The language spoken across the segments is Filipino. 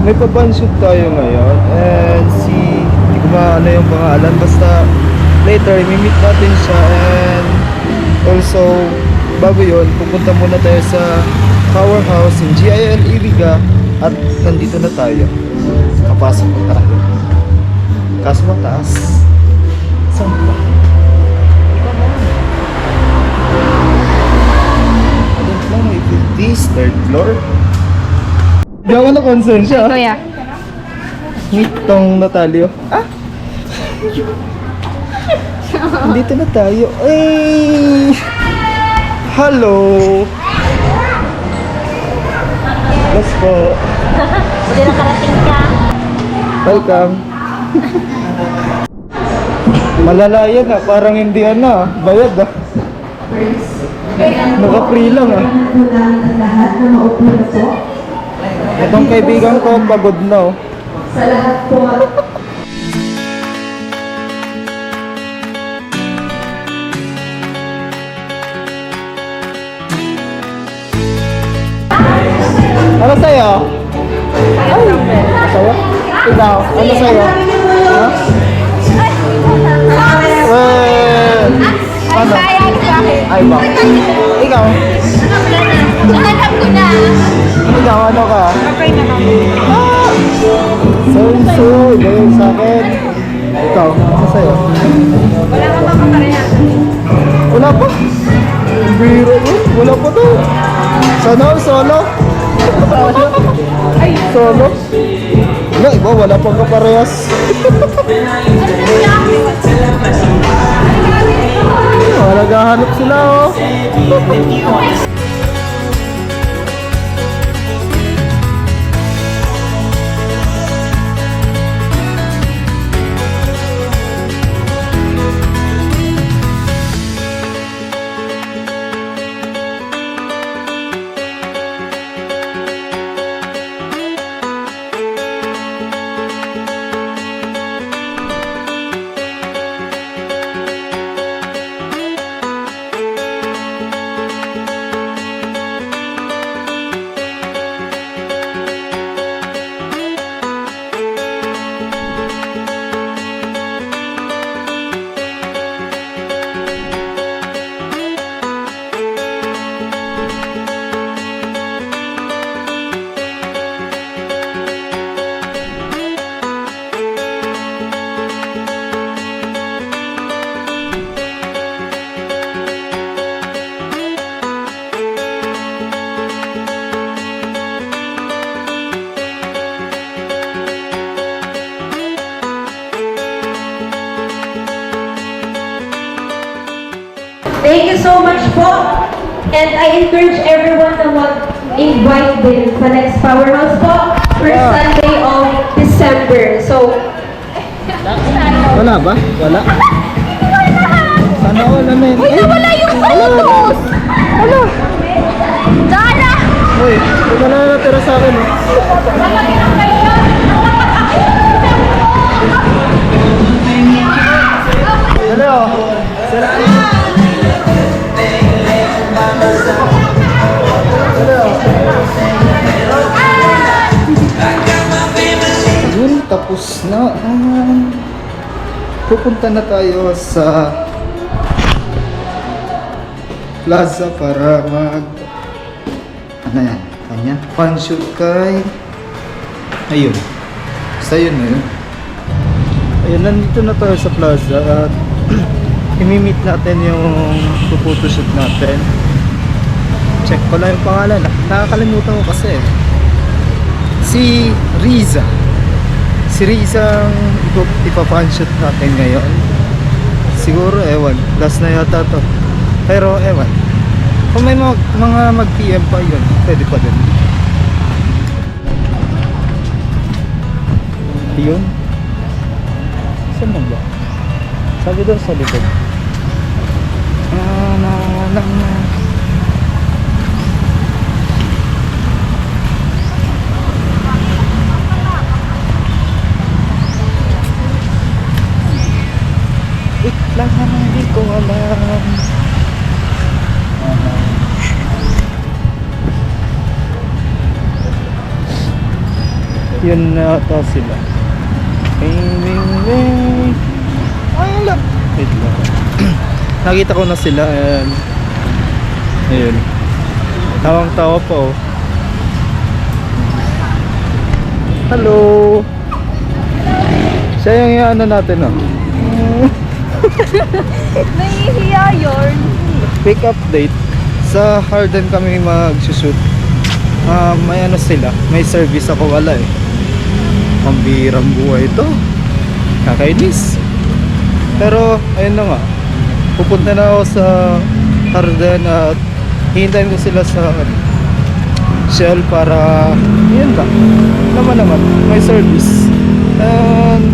May papanshoot tayo ngayon. And hindi ko maano yung pangalan. Basta later, imimit natin siya. And also, bago yun, pupunta muna tayo sa Powerhouse in GIL Iriga. At nandito na tayo. Kapasok na tayo. Kaso mataas. Saan ba? I don't know if it is third floor. Di ako na-concern siya. Kuya. Meet tong Natalio. Ah! Dito na tayo. Ay! Hello! Let's go. Buti nakarating ka. Welcome. Malala yan ah. Parang hindi bayad ah. Naka-free lang ah. Itong kaibigan ko pagod na oh. Sa lahat po. Ano sa'yo? Sa'yo? Ikaw? Ano sa'yo? Ha? Ano? Ay ba? Ikaw? Alam ko na. Ikaw ano ka? Okay na kami. Ah! So, dahil sa akin. Ikaw? Ano sa'yo? Wala ka bang kaparehan? Wala pa? Biro mo? Wala pa to. Sana solo? Ay, Solo? Wala, iba wala pang kaparehas. Naghahanap sila oh. Thank you so much po. And I encourage everyone na mag-invite din sa next Powerhouse po. First Sunday of December. So, Wala ba? Wala? Sana wala na yun. uy, nawala yung photos! Ano? Dala! Uy, ito na natira sa akin eh. Lalaki ng kayo! Dali oh. Yun, tapos na. Pupunta na tayo sa plaza para ano yan? Kanya? Panshoot kay ayun. Basta yun na yun. Ayun, nandito na tayo sa plaza at imimit natin yung photoshoot natin. Check ko lang yung pangalan. Nakakalimutan ko kasi. Si Riza. Si Riza ang ipapanshoot natin ngayon. Siguro, ewan. Last na yata to. Pero, ewan. Kung may mga mag-PM pa yun, pwede pa din. Yun. Saan mo ba? Sabi doon sa likod. Wait lang, hindi ko alam. Yun na ata sila. Wing, wing, wing. Ay, lang. Wait lang. Nakita ko na sila and ayun. Tawang-tawa po. Hello. Siya yung ano natin, oh. Nahihiya yun. Quick update. Sa Harden kami mag-shoot. May ano sila, may service ako, wala eh. Pambirang buhay ito. Kakainis. Pero ayun na nga. Pupunta na ako sa Harden at hihintayin ko sila sa Shell para yun ba. Naman may service. And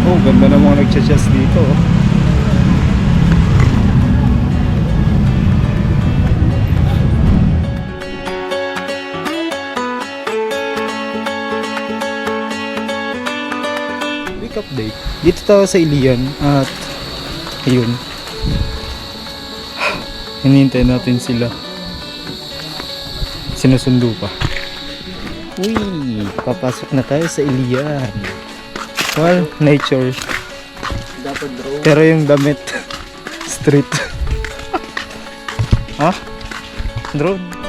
oh, ganda na mga nagcha-chess dito. Week update. Dito tayo sa Ilian at ayun. Hinihintay natin sila. Sinusundo pa. Uy, papasok na tayo sa Ilian. Well, nature. Pero yung damit street. Ha? Drone.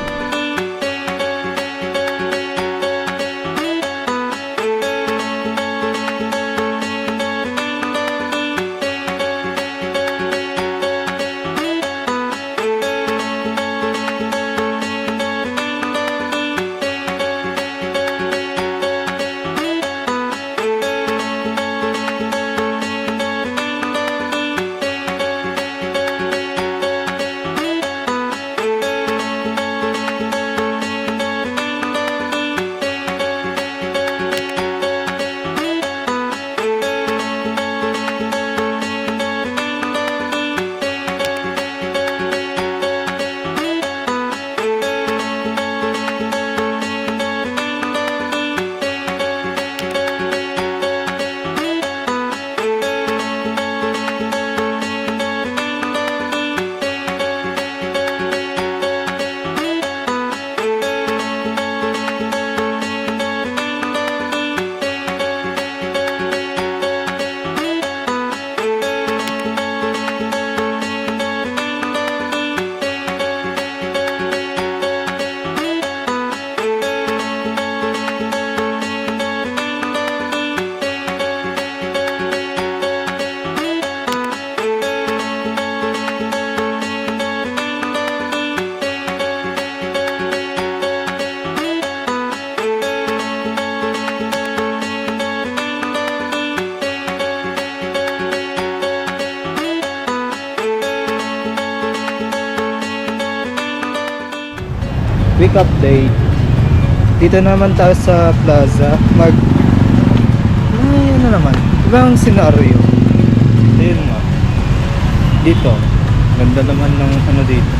Quick update. Dito naman tayo sa plaza. Ano naman? Ibang senaryo. Ayun nga. Dito. Ganda naman ng ano dito.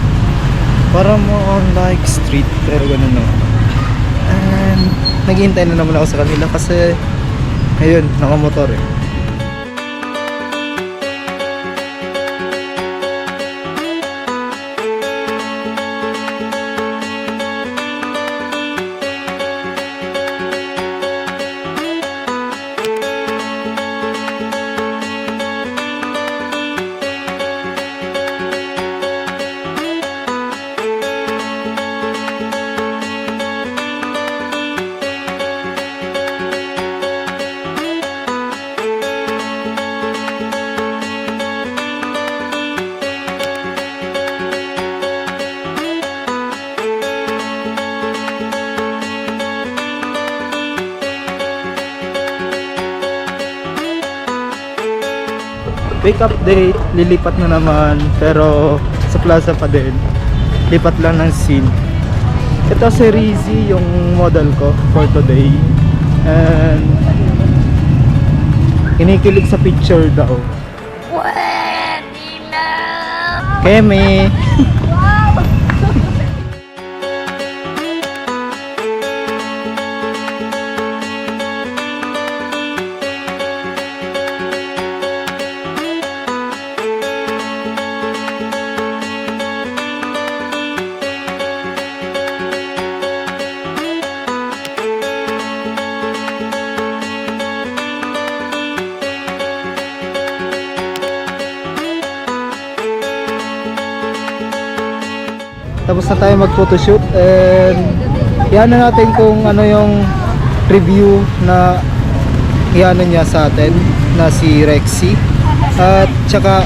Parang more like street. Pero ganun naman. And naghihintay na naman ako sa kanila kasi ayun, nakamotor eh. Quick update, lilipat na naman pero sa plaza pa din. Lipat lang ng scene. Ito si Rizzy, yung model ko for today. And kinikilig sa picture daw. Pwede na. Kemi! tapos na tayo mag-photoshoot and iyan na natin kung ano yung review na iano niya sa atin na si Rexy. At tsaka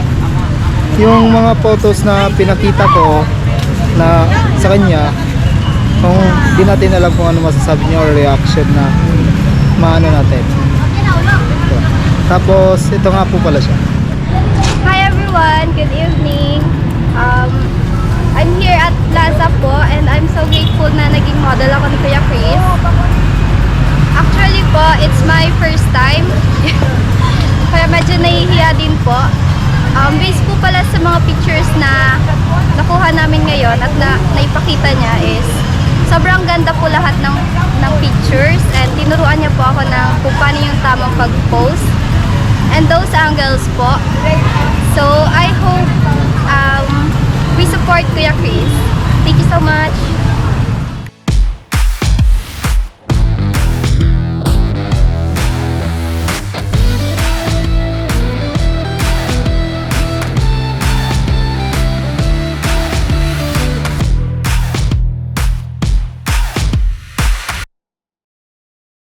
yung mga photos na pinakita ko na sa kanya, kung di natin alam kung ano masasabi niya or reaction na maano natin. Ito. Tapos ito nga po pala siya. Hi everyone, good evening. I'm here at Plaza po and I'm so grateful na naging model ako ni Kuya Chris. Actually po, it's my first time. Kaya medyo nahihiya din po. Based po pala sa mga pictures na nakuha namin ngayon at naipakita niya is sobrang ganda po lahat ng pictures and tinuruan niya po ako ng kung paano yung tamang pag-pose and those angles po. So I hope we support Kuya Chris. Thank you so much.